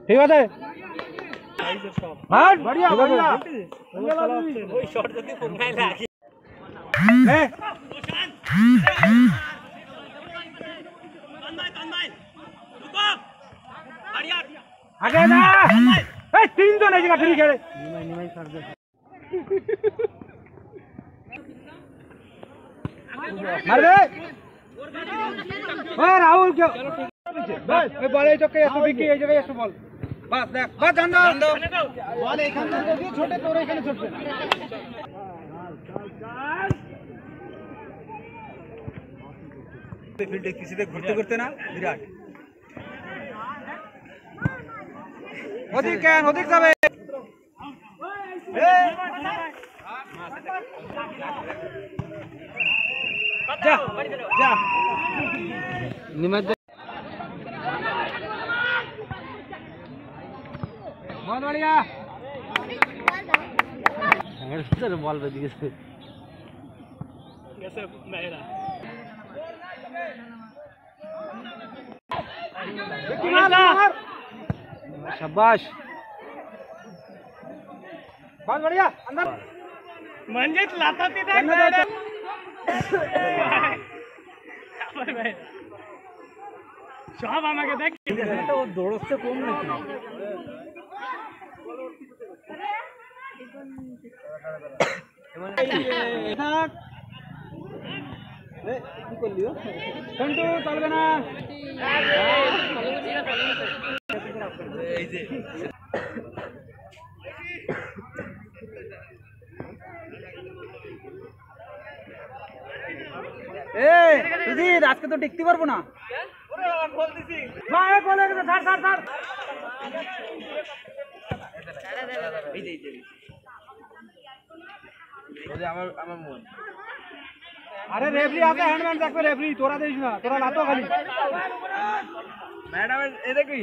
ঠিক আছে হ্যাঁ बढ़िया बढ़िया ওই শট যদি কোনায় লাগে আগে না এই তিনজন এই জায়গা ফ্রি খেলে নিমাই ছাড় দে মার দে ও রাহুল কি বল এই বল এই চক্কে এসো বিকি এই জায়গায় এসো বল বাস দেখ বাস জান দাও বল এখান থেকে দিয়ে ছোটে তোর এখানে ছুটবে ফিল্ডে কিসিতে ঘুরতে ঘুরতে না বিরাট ওদিক কেন ওদিক যাবে যা যা নিমাই बहुत बढ़िया बॉल पे दिए कैसे मेरा शाबाश बहुत बढ़िया अंदर मंजित लाता थी সব আমাকে দেখ তো দৌড়তে কম নাকি কি করলিও সন্টু চলবে না এই যে তুই আজকে তো টিকতে পারবো না अरे रेफरी आते हैंडमैन देखो रेफरी तोरा देश ना तोरा लातो खाली मैडम ये देखी